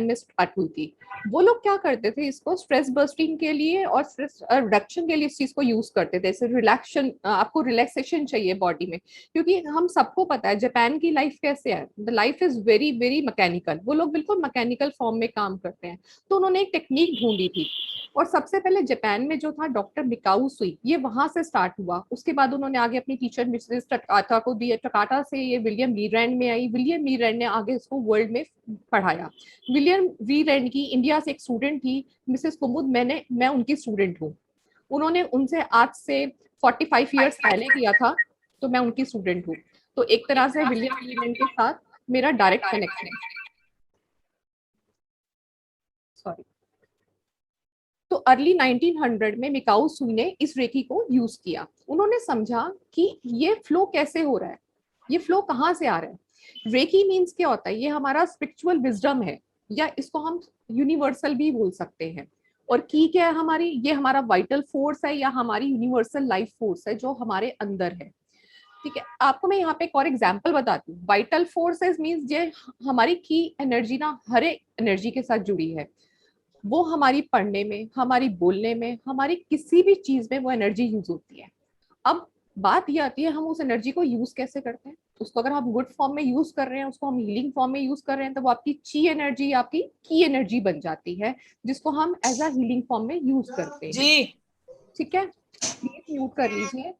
Japan में start हुई थी। वो लोग क्या करते थे, इसको स्ट्रेस बस्टिंग के लिए और स्ट्रेस रिडक्शन के लिए इस चीज को यूज करते थे। जैसे रिलैक्शन, आपको रिलैक्सेशन चाहिए बॉडी में, क्योंकि हम सबको पता है जापान की लाइफ कैसे है, the life is very very mechanical, वो लोग बिल्कुल मैकेनिकल फॉर्म में काम करते हैं। तो उन्होंने एक टेक्निक ढूंढी थी, और सबसे पहले जापान में जो था डॉक्टर मिकाऊ सुई, ये वहां से स्टार्ट हुआ। उसके बाद उन्होंने आगे अपनी टीचर मिसेस टकाटा को दिए, टकाटा से ये विलियम लीरैंड में आई, विलियम लीरैंड ने आगे इसको वर्ल्ड में पढ़ाया। विलियम लीरैंड की इंडिया से एक स्टूडेंट थी मिसेस कुमुद, मैं उनकी स्टूडेंट हूँ। उन्होंने उनसे आज से 45 ईयर्स पहले किया था, तो मैं उनकी स्टूडेंट हूँ। तो एक तरह से विलियम लीरैंड के साथ मेरा डायरेक्ट कनेक्शन है। सॉरी। तो अर्ली 1900 में मिकाऊ सुई ने इस रेकी को यूज किया। उन्होंने समझा कि ये फ्लो कैसे हो रहा है, ये फ्लो कहाँ से आ रहा है। रेकी मीन्स क्या होता है, ये हमारा स्पिरिचुअल विजडम है, या इसको हम यूनिवर्सल भी बोल सकते हैं। और की क्या है हमारी, ये हमारा वाइटल फोर्स है, या हमारी यूनिवर्सल लाइफ फोर्स है जो हमारे अंदर है। ठीक है, आपको मैं यहाँ पे एक और एग्जांपल बताती हूँ। वाइटल फोर्सेस मीन्स ये हमारी की एनर्जी ना हर एक एनर्जी के साथ जुड़ी है। वो हमारी पढ़ने में, हमारी बोलने में, हमारी किसी भी चीज में वो एनर्जी यूज होती है। अब बात ये आती है हम उस एनर्जी को यूज कैसे करते हैं। उसको अगर हम गुड फॉर्म में यूज कर रहे हैं, उसको हम हीलिंग फॉर्म में यूज कर रहे हैं, तो वो आपकी ची एनर्जी, आपकी की एनर्जी बन जाती है, जिसको हम एज अ हीलिंग फॉर्म में यूज करते हैं जी। ठीक है, प्लीज म्यूट कर लीजिए।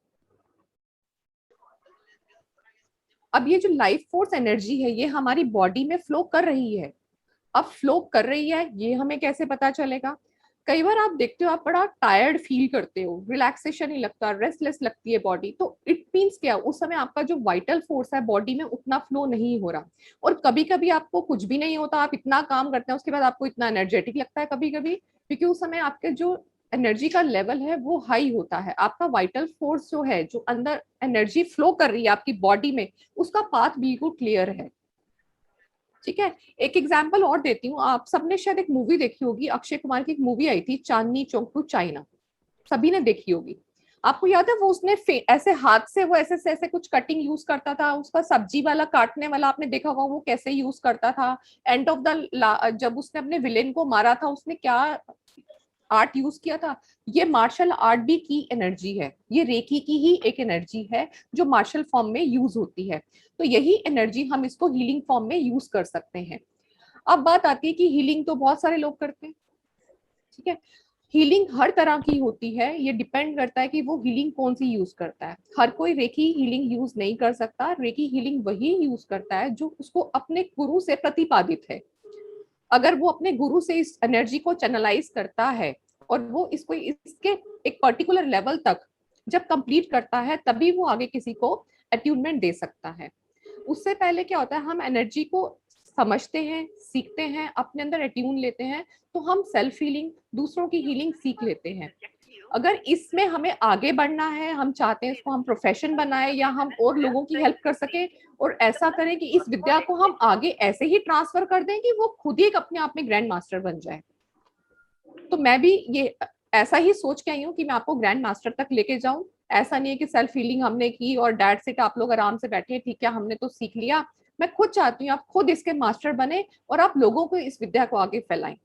अब ये जो लाइफ फोर्स एनर्जी है, ये हमारी बॉडी में फ्लो कर रही है। अब फ्लो कर रही है, ये हमें कैसे पता चलेगा। कई बार आप देखते हो, आप बड़ा टायर्ड फील करते हो, रिलैक्सेशन नहीं लगता, रेस्टलेस लगती है बॉडी, तो इट मीन्स क्या, उस समय आपका जो वाइटल फोर्स है बॉडी में उतना फ्लो नहीं हो रहा। और कभी कभी आपको कुछ भी नहीं होता, आप इतना काम करते हैं, उसके बाद आपको इतना एनर्जेटिक लगता है कभी कभी, क्योंकि उस समय आपके जो एनर्जी का लेवल है वो हाई होता है। आपका वाइटल फोर्स जो है, जो अंदर एनर्जी फ्लो कर रही है आपकी बॉडी में, उसका पाथ बिल्कुल क्लियर है। ठीक है, एक एग्जांपल और देती हूँ। आप सबने शायद एक मूवी देखी होगी, अक्षय कुमार की एक मूवी आई थी, चांदनी चौक टू चाइना, सभी ने देखी होगी। आपको याद है वो उसने ऐसे हाथ से वो ऐसे ऐसे कुछ कटिंग यूज करता था, उसका सब्जी वाला काटने वाला आपने देखा होगा वो कैसे यूज करता था। एंड ऑफ द जब उसने अपने विलेन को मारा था, उसने क्या आर्ट यूज किया था। ये मार्शल आर्ट भी की एनर्जी है, ये रेकी की ही एक एनर्जी है जो मार्शल फॉर्म में यूज होती है। तो यही एनर्जी हम इसको हीलिंग फॉर्म में यूज कर सकते हैं। अब बात आती है कि हीलिंग तो बहुत सारे लोग करते हैं। ठीक है, हीलिंग हर तरह की होती है, ये डिपेंड करता है कि वो हीलिंग कौन सी यूज करता है। हर कोई रेकी हीलिंग यूज नहीं कर सकता। रेकी हीलिंग वही यूज करता है जो उसको अपने गुरु से प्रतिपादित है। अगर वो अपने गुरु से इस एनर्जी को चैनलाइज करता है, और वो इसको इसके एक पर्टिकुलर लेवल तक जब कंप्लीट करता है, तभी वो आगे किसी को अट्यूनमेंट दे सकता है। उससे पहले क्या होता है, हम एनर्जी को समझते हैं, सीखते हैं, अपने अंदर अट्यून लेते हैं, तो हम सेल्फ हीलिंग, दूसरों की हीलिंग सीख लेते हैं। अगर इसमें हमें आगे बढ़ना है, हम चाहते हैं इसको हम प्रोफेशन बनाए, या हम और लोगों की हेल्प कर सके, और ऐसा करें कि इस विद्या को हम आगे ऐसे ही ट्रांसफर कर दें कि वो खुद ही एक अपने आप में ग्रैंड मास्टर बन जाए। तो मैं भी ये ऐसा ही सोच के आई हूँ कि मैं आपको ग्रैंड मास्टर तक लेके जाऊं। ऐसा नहीं है कि सेल्फ हीलिंग हमने की और डैड से आप लोग आराम से बैठे, ठीक है हमने तो सीख लिया। मैं खुद चाहती हूँ आप खुद इसके मास्टर बने, और आप लोगों को इस विद्या को आगे फैलाएं।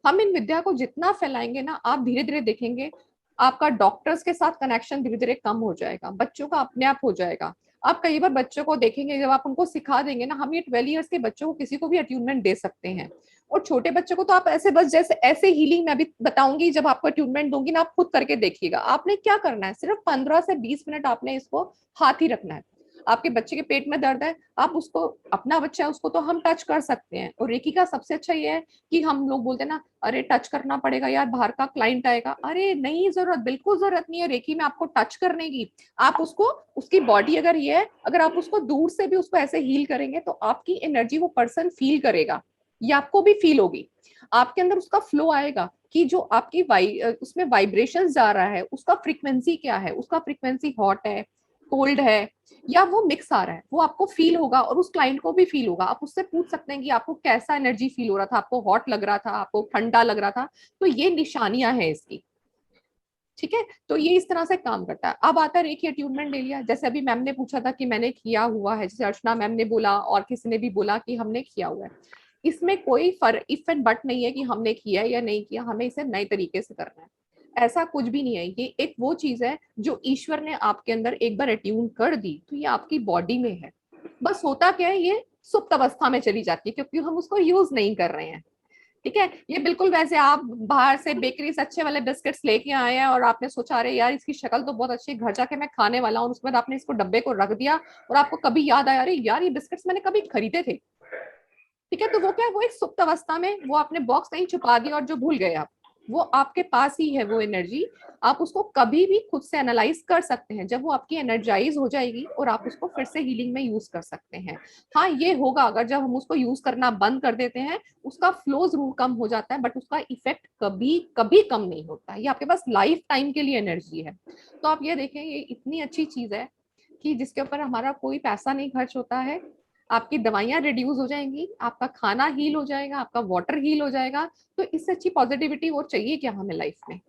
हम इन विद्या को जितना फैलाएंगे ना, आप धीरे धीरे देखेंगे आपका डॉक्टर्स के साथ कनेक्शन धीरे धीरे कम हो जाएगा, बच्चों का अपने आप हो जाएगा। आप कई बार बच्चों को देखेंगे, जब आप उनको सिखा देंगे ना, हम ये 12 ईयर्स के बच्चों को किसी को भी अट्यूनमेंट दे सकते हैं। और छोटे बच्चों को तो आप ऐसे बस जैसे ऐसे हीलिंग मैं अभी बताऊंगी, जब आपको अट्यूनमेंट दूंगी ना, आप खुद करके देखिएगा। आपने क्या करना है, सिर्फ 15 से 20 मिनट आपने इसको हाथ ही रखना है। आपके बच्चे के पेट में दर्द है, आप उसको, अपना बच्चा है उसको तो हम टच कर सकते हैं। और रेकी का सबसे अच्छा ये है कि हम लोग बोलते हैं ना, अरे टच करना पड़ेगा यार, बाहर का क्लाइंट आएगा, अरे नहीं जरूरत, बिल्कुल जरूरत नहीं है रेकी में आपको टच करने की। आप उसको, उसकी बॉडी अगर ये है, अगर आप उसको दूर से भी उसको ऐसे हील करेंगे, तो आपकी एनर्जी वो पर्सन फील करेगा, ये आपको भी फील होगी। आपके अंदर उसका फ्लो आएगा कि जो आपकी उसमें वाइब्रेशन जा रहा है, उसका फ्रीक्वेंसी क्या है, उसका फ्रीक्वेंसी हॉट है, कोल्ड है, या वो मिक्स आ रहा है, वो आपको फील होगा और उस क्लाइंट को भी फील होगा। आप उससे पूछ सकते हैं कि आपको कैसा एनर्जी फील हो रहा था, आपको हॉट लग रहा था, आपको ठंडा लग रहा था। तो ये निशानियां हैं इसकी। ठीक है, तो ये इस तरह से काम करता है। अब आता है रेकी अट्यूनमेंट ले लिया, जैसे अभी मैम ने पूछा था कि मैंने किया हुआ है, जैसे अर्चना मैम ने बोला और किसी ने भी बोला कि हमने किया हुआ है। इसमें कोई फर्क इफ एंड बट नहीं है कि हमने किया या नहीं किया, हमें इसे नए तरीके से करना है, ऐसा कुछ भी नहीं है। ये एक वो चीज है जो ईश्वर ने आपके अंदर एक बार अट्यून कर दी, तो ये आपकी बॉडी में है। बस होता क्या है, ये सुप्त अवस्था में चली जाती है क्योंकि हम उसको यूज नहीं कर रहे हैं। ठीक है, ये बिल्कुल वैसे आप बाहर से बेकरी से अच्छे वाले बिस्किट्स लेके आए हैं और आपने सोचा अरे यार इसकी शक्ल तो बहुत अच्छी है, घर जाके मैं खाने वाला हूँ, उसके बाद आपने इसको डब्बे को रख दिया और आपको कभी याद आया अरे यार ये बिस्किट्स मैंने कभी खरीदे थे। ठीक है, तो वो क्या है, वो एक सुप्त अवस्था में वो आपने बॉक्स कहीं छुपा दिया और जो भूल गए आप, वो आपके पास ही है वो एनर्जी। आप उसको कभी भी खुद से एनालाइज कर सकते हैं, जब वो आपकी एनर्जाइज हो जाएगी और आप उसको फिर से हीलिंग में यूज कर सकते हैं। हाँ ये होगा, अगर जब हम उसको यूज करना बंद कर देते हैं, उसका फ्लो जरूर कम हो जाता है, बट उसका इफेक्ट कभी कभी कम नहीं होता। ये आपके पास लाइफ टाइम के लिए एनर्जी है। तो आप ये देखें, ये इतनी अच्छी चीज है कि जिसके ऊपर हमारा कोई पैसा नहीं खर्च होता है। आपकी दवाइयां रिड्यूस हो जाएंगी, आपका खाना हील हो जाएगा, आपका वाटर हील हो जाएगा। तो इससे अच्छी पॉजिटिविटी और चाहिए क्या हमें लाइफ में।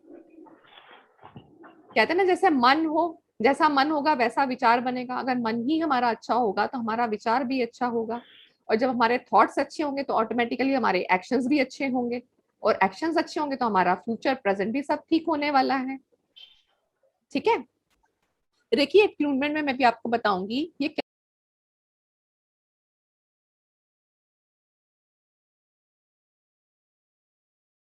कहते हैं ना, जैसे मन हो, जैसा मन होगा वैसा विचार बनेगा। अगर मन ही हमारा अच्छा होगा तो हमारा विचार भी अच्छा होगा, और जब हमारे थॉट्स अच्छे होंगे तो ऑटोमेटिकली हमारे एक्शंस भी अच्छे होंगे, और एक्शंस अच्छे होंगे तो हमारा फ्यूचर प्रेजेंट भी सब ठीक होने वाला है। ठीक है, देखिए ट्यूनमेंट में मैं भी आपको बताऊंगी ये